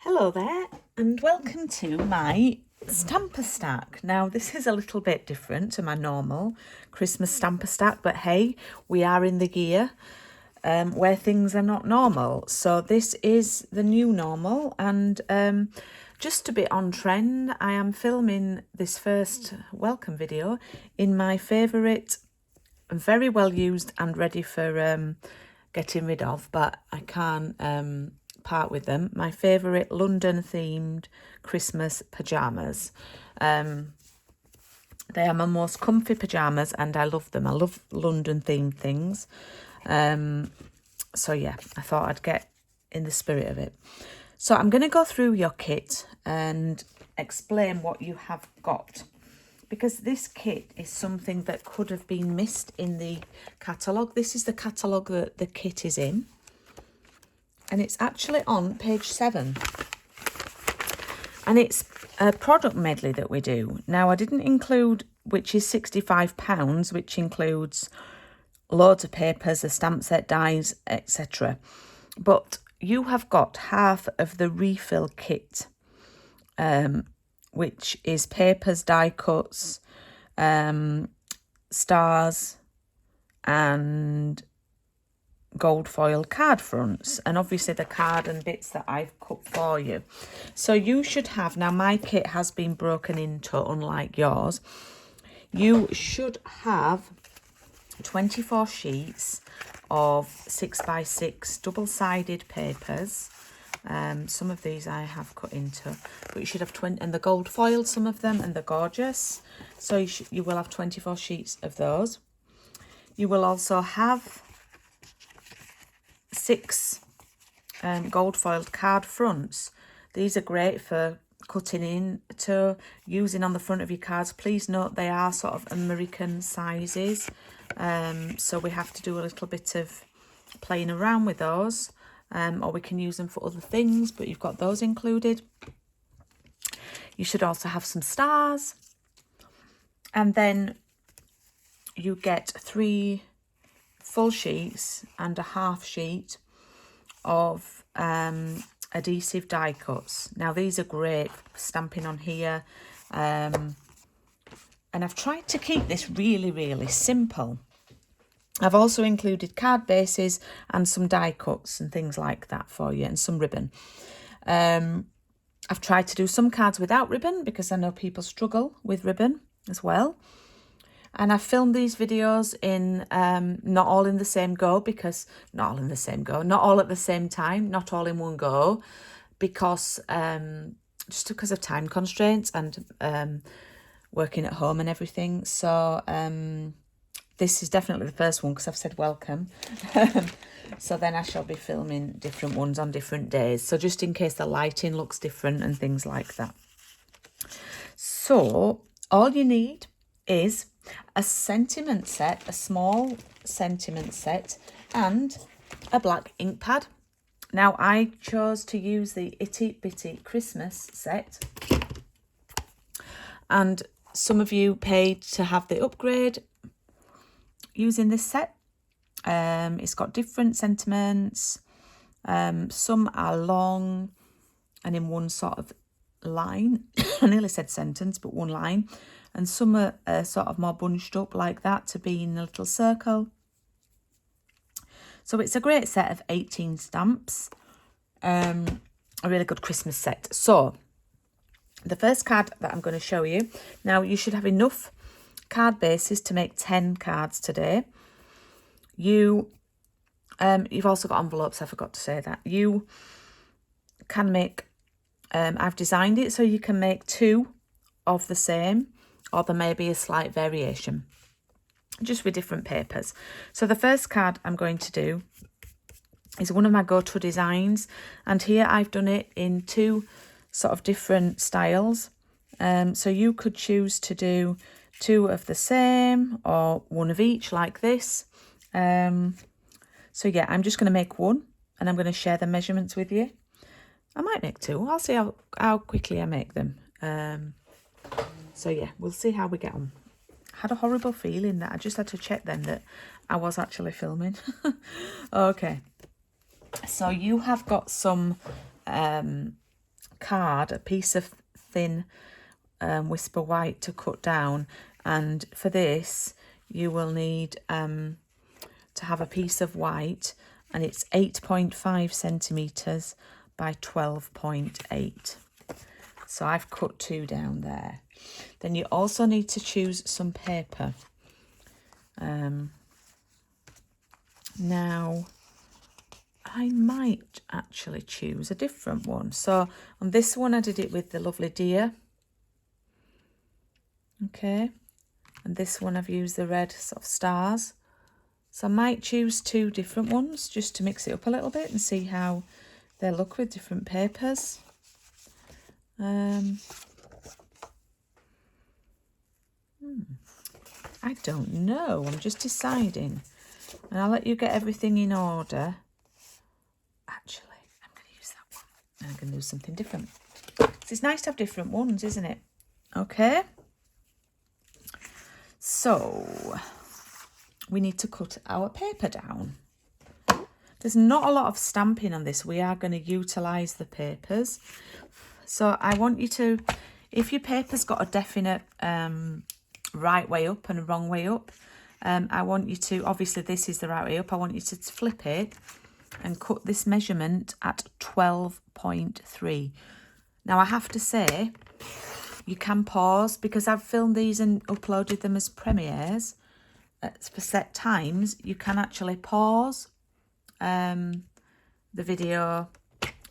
Hello there and welcome to my stamper stack. Now this is a little bit different to my normal Christmas stamper stack, but hey, we are in the year where things are not normal. So this is the new normal, and just a bit on trend, I am filming this first welcome video in my favourite, very well used and ready for getting rid of, but I can't part with them, my favourite London themed Christmas pyjamas. They are my most comfy pyjamas and I love them. I love London themed things. So yeah, I thought I'd get in the spirit of it. So I'm going to go through your kit and explain what you have got, because this kit is something that could have been missed in the catalogue. This is the catalogue that the kit is in, and it's actually on page 7. And it's a product medley that we do. Now, I didn't include, which is £65, which includes loads of papers, a stamp set, dies, etc. But you have got half of the refill kit, which is papers, die cuts, stars, and gold foil card fronts, and obviously the card and bits that I've cut for you. So you should have, now my kit has been broken into, unlike yours, you should have 24 sheets of 6x6 double-sided papers. Some of these I have cut into, but you should have 20, and the gold foiled, some of them, and they're gorgeous. So you will have 24 sheets of those. You will also have 6 gold foiled card fronts. These are great for cutting into, using on the front of your cards. Please note they are sort of American sizes, so we have to do a little bit of playing around with those, or we can use them for other things, but you've got those included. You should also have some stars, and then you get 3 full sheets and a half sheet of adhesive die cuts. Now these are great for stamping on here, and I've tried to keep this really simple. I've also included card bases and some die cuts and things like that for you, and some ribbon. I've tried to do some cards without ribbon because I know people struggle with ribbon as well. And I filmed these videos in not all in the same go, because not all at the same time, not all in one go, because just because of time constraints and working at home and everything. So this is definitely the first one because I've said welcome. So then I shall be filming different ones on different days. So just in case the lighting looks different and things like that. So all you need is a sentiment set, a small sentiment set, and a black ink pad. Now I chose to use the Itty Bitty Christmas set, and some of you paid to have the upgrade using this set. It's got different sentiments. Some are long and in one sort of line. I nearly said sentence, but one line. And some are sort of more bunched up like that to be in a little circle. So it's a great set of 18 stamps. A really good Christmas set. So the first card that I'm going to show you. Now you should have enough card bases to make 10 cards today. You've also got envelopes, I forgot to say that. You can make, I've designed it so you can make 2 of the same, or there may be a slight variation, just with different papers. So the first card I'm going to do is one of my go-to designs, and here I've done it in 2 sort of different styles. So you could choose to do 2 of the same or 1 of each like this. So yeah, I'm just going to make 1 and I'm going to share the measurements with you. I might make 2. I'll see how quickly I make them. So yeah, we'll see how we get on. I had a horrible feeling that I just had to check then that I was actually filming. Okay. So you have got some card, a piece of thin Whisper White to cut down, and for this you will need to have a piece of white, and it's 8.5 centimetres by 12.8. So I've cut 2 down there. Then you also need to choose some paper. Now, I might actually choose a different one. So on this one I did it with the lovely deer. Okay. And this one I've used the red sort of stars. So I might choose 2 different ones just to mix it up a little bit and see how they look with different papers. I don't know. I'm just deciding. And I'll let you get everything in order. Actually, I'm going to use that one. And I'm going to do something different. It's nice to have different ones, isn't it? Okay. So, we need to cut our paper down. There's not a lot of stamping on this. We are going to utilise the papers. So I want you to, if your paper's got a definite right way up and a wrong way up, I want you to, obviously this is the right way up, I want you to flip it and cut this measurement at 12.3. Now I have to say, you can pause, because I've filmed these and uploaded them as premieres for set times. You can actually pause the video,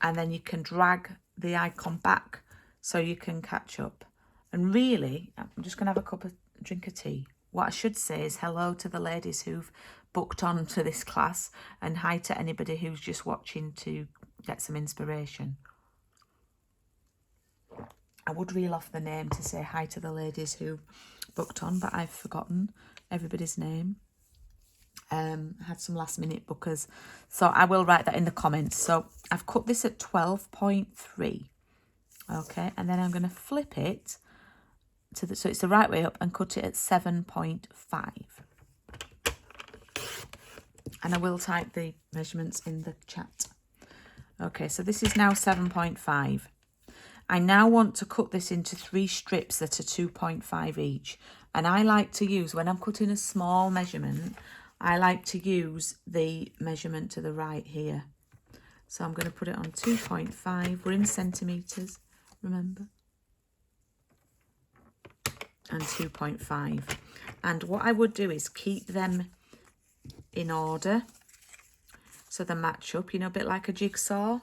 and then you can drag the icon back so you can catch up. And really, I'm just going to have a drink of tea. What I should say is hello to the ladies who've booked on to this class, and hi to anybody who's just watching to get some inspiration. I would reel off the name to say hi to the ladies who booked on, but I've forgotten everybody's name. I had some last minute bookers, so I will write that in the comments. So I've cut this at 12.3. Okay, and then I'm going to flip it to the, so it's the right way up, and cut it at 7.5. And I will type the measurements in the chat. Okay, so this is now 7.5. I now want to cut this into 3 strips that are 2.5 each. And I like to use, when I'm cutting a small measurement, I like to use the measurement to the right here. So I'm going to put it on 2.5. We're in centimetres, remember? And 2.5. And what I would do is keep them in order so they match up, you know, a bit like a jigsaw.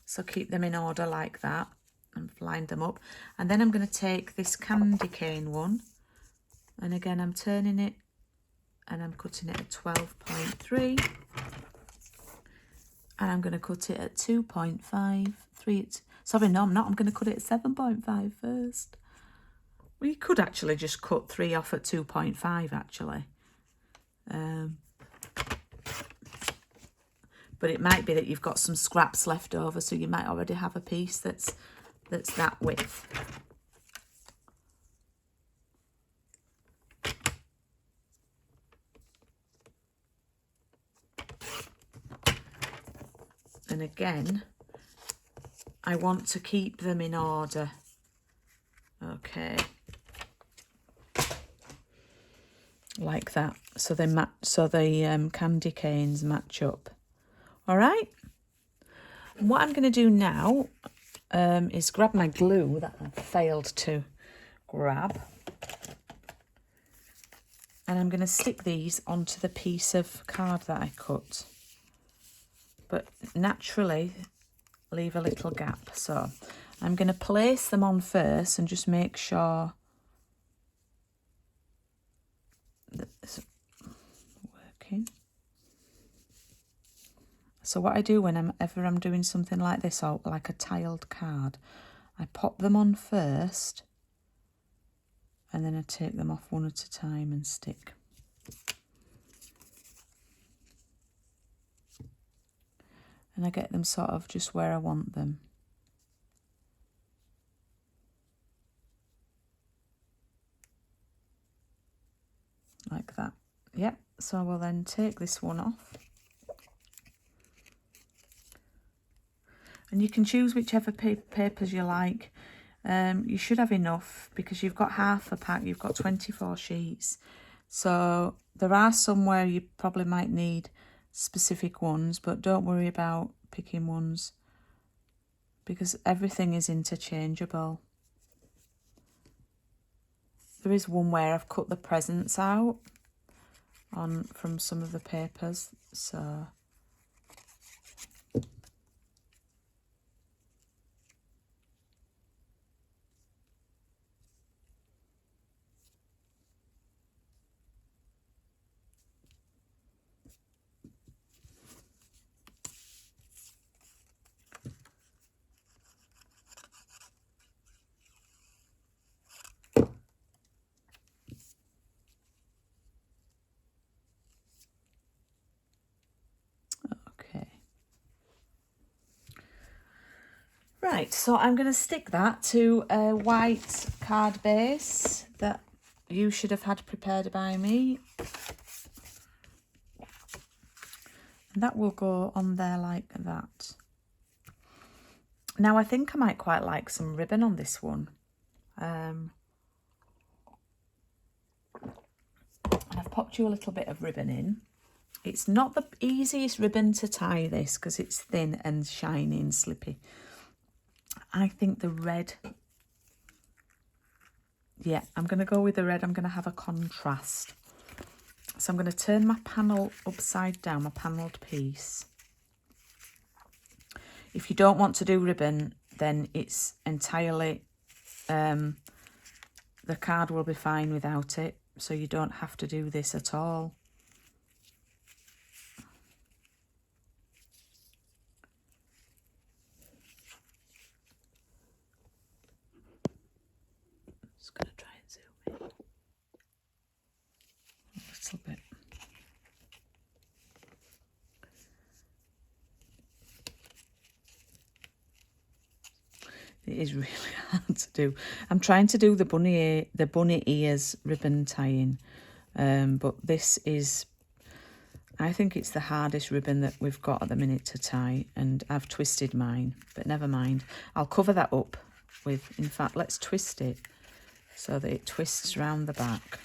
So keep them in order like that and line them up. And then I'm going to take this candy cane one, and again I'm turning it and I'm cutting it at 12.3, and I'm going to cut it at 2.5. Sorry, no, I'm not. I'm going to cut it at 7.5 first. Well, you could actually just cut 3 off at 2.5 actually. But it might be that you've got some scraps left over, so you might already have a piece that's that width. And again, I want to keep them in order. Okay. Like that. So they match, so the candy canes match up. All right. And what I'm going to do now is grab my glue that I failed to grab. And I'm going to stick these onto the piece of card that I cut. But naturally, leave a little gap. So I'm going to place them on first and just make sure that it's working. So what I do whenever I'm doing something like this, or like a tiled card, I pop them on first, and then I take them off one at a time and stick. And I get them sort of just where I want them. Like that. Yep, so I will then take this one off. And you can choose whichever papers you like. You should have enough because you've got half a pack, you've got 24 sheets. So there are some where you probably might need specific ones, but don't worry about picking ones because everything is interchangeable. There is one where I've cut the presents out from some of the papers, so okay. Right, so I'm going to stick that to a white card base that you should have had prepared by me. And that will go on there like that. Now I think I might quite like some ribbon on this one. And I've popped you a little bit of ribbon in. It's not the easiest ribbon to tie this because it's thin and shiny and slippy. I think the red, yeah, I'm going to go with the red. I'm going to have a contrast. So I'm going to turn my panel upside down, my panelled piece. If you don't want to do ribbon, then it's entirely, the card will be fine without it. So you don't have to do this at all. Just going to try and zoom in a little bit. It is really hard to do. I'm trying to do the bunny ears ribbon tying, but this is, I think it's the hardest ribbon that we've got at the minute to tie, and I've twisted mine, but never mind. I'll cover that up with, in fact, let's twist it so that it twists round the back.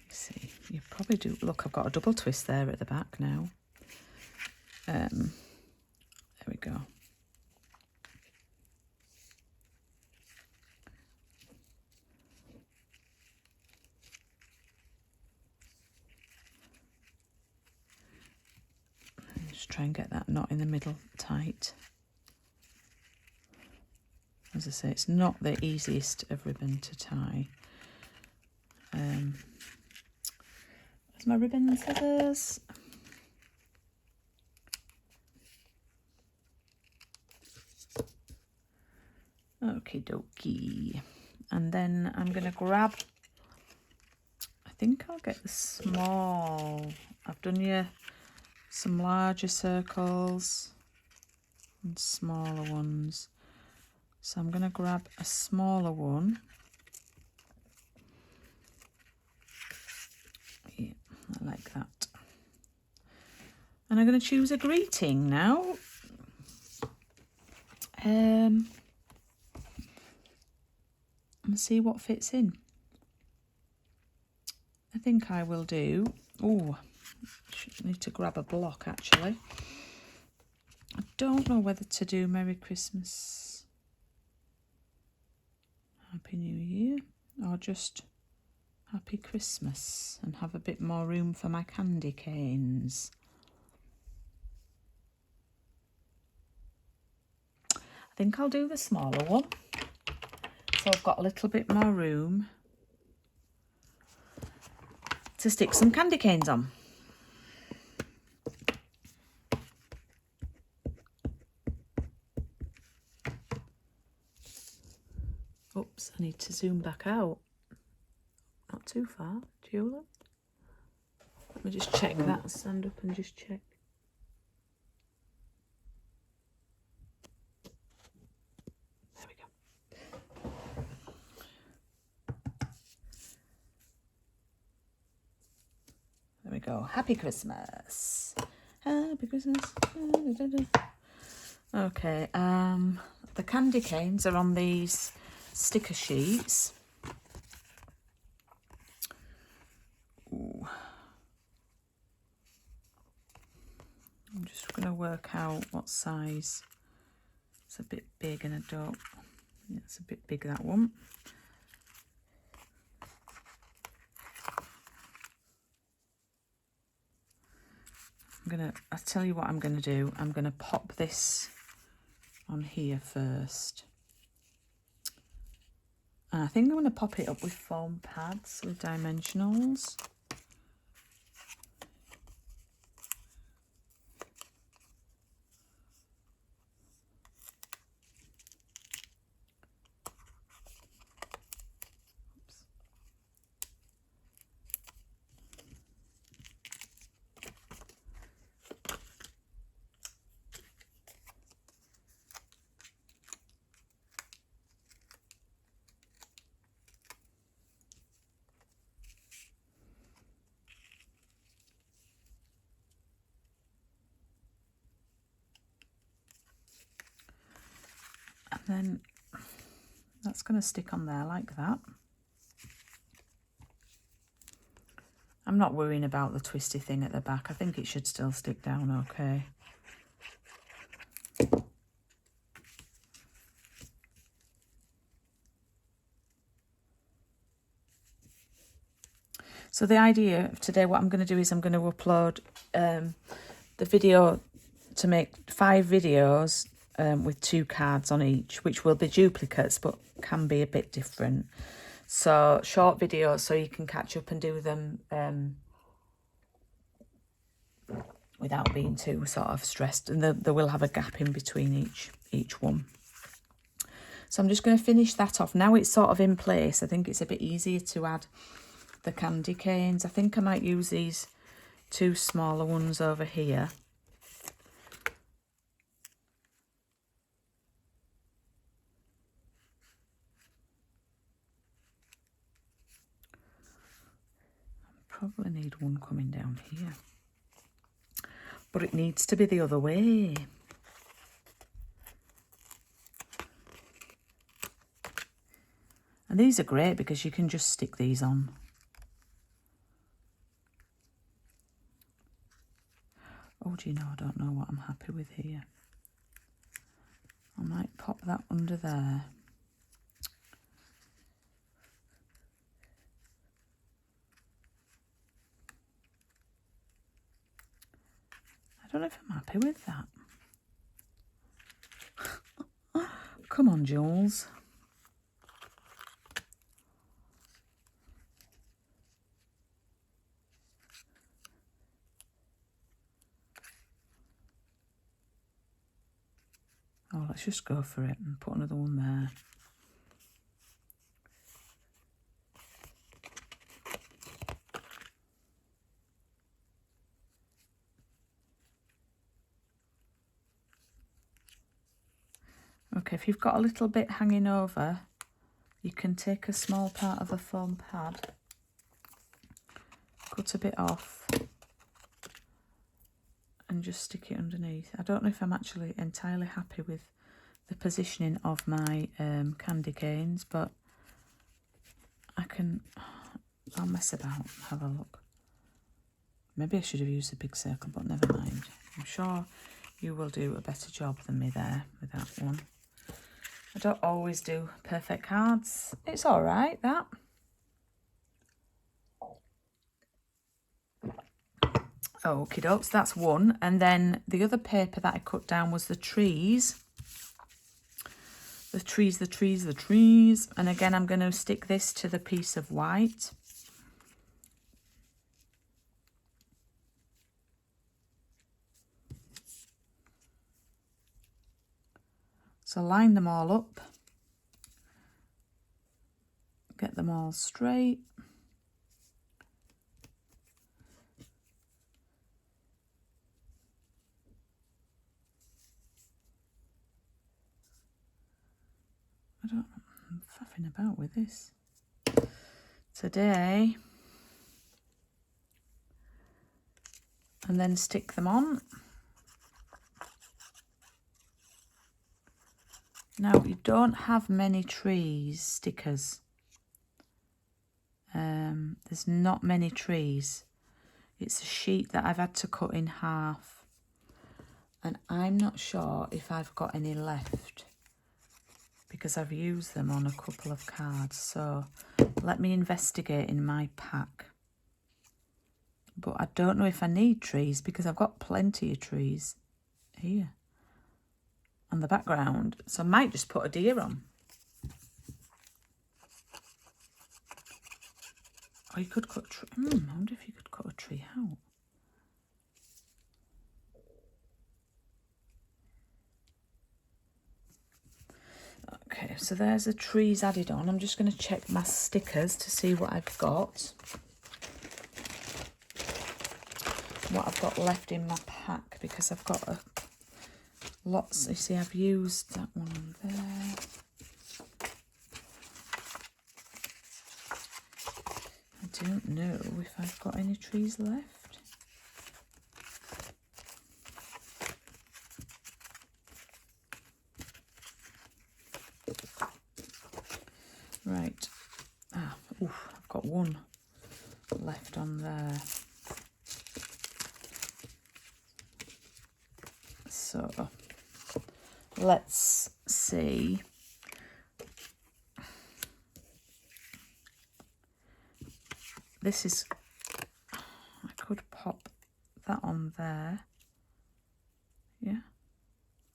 See, you probably do, look, I've got a double twist there at the back now. There we go. Just try and get that knot in the middle tight. As I say, it's not the easiest of ribbon to tie. Where's my ribbon scissors? Okie dokie. And then I'm going to grab, I think I'll get the small. I've done you some larger circles and smaller ones. So I'm going to grab a smaller one. Yeah, I like that. And I'm going to choose a greeting now. And see what fits in. I think I will do, oh, I need to grab a block actually. I don't know whether to do Merry Christmas, Happy New Year, or just Happy Christmas and have a bit more room for my candy canes. I think I'll do the smaller one. So I've got a little bit more room to stick some candy canes on. Oops, I need to zoom back out. Not too far, Julie. Let me just check that. Stand up and just check. There we go. There we go. Happy Christmas. Happy Christmas. Okay, the candy canes are on these sticker sheets. Ooh. I'm just going to work out what size. It's a bit big and I don't, yeah, it's a bit big, that one. I'll tell you what I'm gonna do. I'm gonna pop this on here first. And I think I'm gonna pop it up with foam pads, with dimensionals. And then that's going to stick on there like that. I'm not worrying about the twisty thing at the back. I think it should still stick down okay. So the idea of today, what I'm going to do is I'm going to upload the video to make 5 videos with 2 cards on each, which will be duplicates but can be a bit different. So short videos so you can catch up and do them without being too sort of stressed, and there will have a gap in between each one. So I'm just going to finish that off. Now it's sort of in place, I think it's a bit easier to add the candy canes. I think I might use these 2 smaller ones over here. Probably need one coming down here, but it needs to be the other way. And these are great because you can just stick these on. Oh, do you know, I don't know what I'm happy with here. I might pop that under there. I don't know if I'm happy with that. Come on, Jules. Oh, let's just go for it and put another one there. Okay, if you've got a little bit hanging over, you can take a small part of the foam pad, cut a bit off, and just stick it underneath. I don't know if I'm actually entirely happy with the positioning of my candy canes, but I'll mess about and have a look. Maybe I should have used a big circle, but never mind. I'm sure you will do a better job than me there with that one. I don't always do perfect cards. It's all right, that. Okie dokes, that's one. And then the other paper that I cut down was the trees. The trees. And again, I'm going to stick this to the piece of white. So line them all up. Get them all straight. I'm faffing about with this today. And then stick them on. Now, you don't have many trees stickers. There's not many trees. It's a sheet that I've had to cut in half. And I'm not sure if I've got any left, because I've used them on a couple of cards. So let me investigate in my pack. But I don't know if I need trees, because I've got plenty of trees here on the background. So I might just put a deer on. Or you could cut a tree. I wonder if you could cut a tree out. Okay, so there's the trees added on. I'm just going to check my stickers to see what I've got. What I've got left in my pack, because I've got lots. You see, I've used that one on there. I don't know if I've got any trees left. Right. I've got one left on there. So let's see. This is, I could pop that on there. Yeah.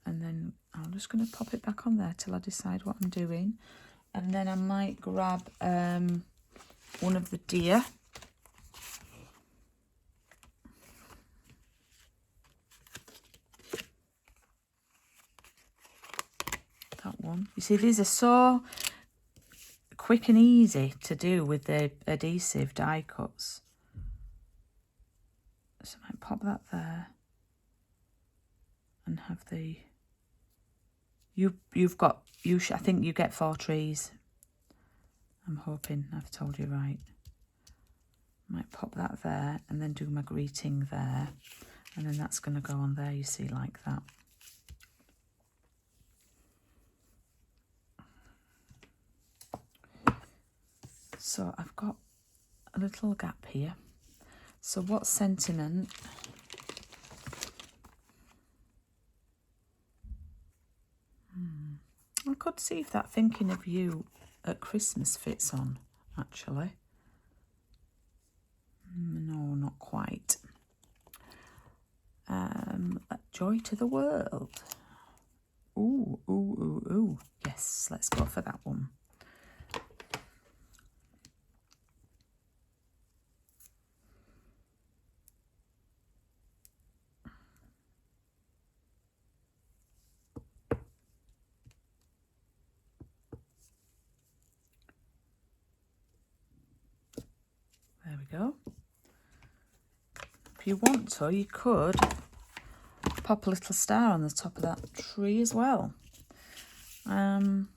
And then I'm just going to pop it back on there till I decide what I'm doing. And then I might grab one of the deer. That one. You see, these are so quick and easy to do with the adhesive die cuts. So I might pop that there and have the... I think you get 4 trees. I'm hoping I've told you right. Might pop that there and then do my greeting there. And then that's going to go on there, you see, like that. So I've got a little gap here. So what sentiment... I could see if that thinking of you at Christmas fits on, actually. No, not quite. Joy to the world. Ooh, ooh, ooh, ooh. Yes, let's go for that one. There we go. If you want to, you could pop a little star on the top of that tree as well. I'm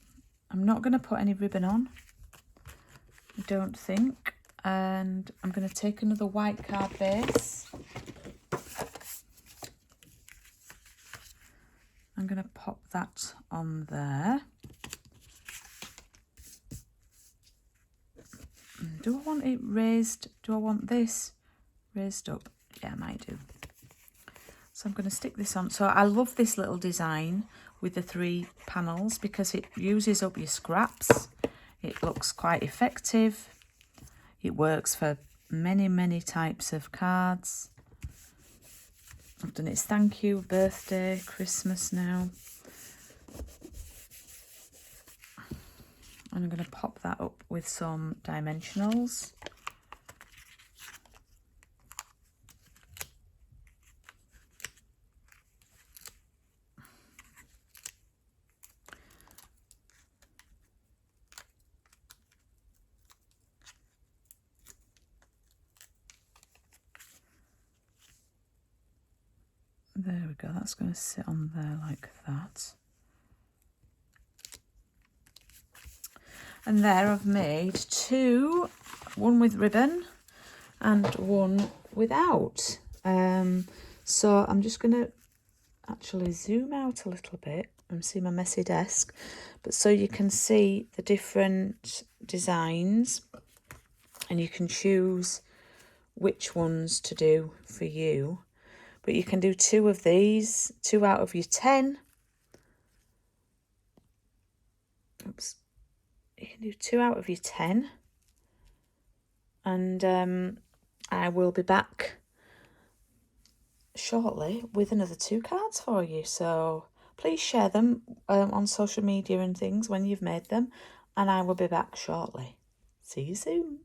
not going to put any ribbon on, I don't think. And I'm going to take another white card base. I'm going to pop that on there. Do I want it raised? Do I want this raised up? Yeah, I might do. So I'm going to stick this on. So I love this little design with the 3 panels because it uses up your scraps. It looks quite effective. It works for many, many types of cards. I've done its thank you, birthday, Christmas now. And I'm going to pop that up with some dimensionals. There we go, that's going to sit on there like that. And there I've made 2, one with ribbon and one without. So I'm just going to actually zoom out a little bit and see my messy desk, but so you can see the different designs and you can choose which ones to do for you. But you can do 2 of these, 2 out of your 10. Oops. You can do 2 out of your 10. And I will be back shortly with another 2 cards for you. So please share them on social media and things when you've made them, and I will be back shortly. See you soon.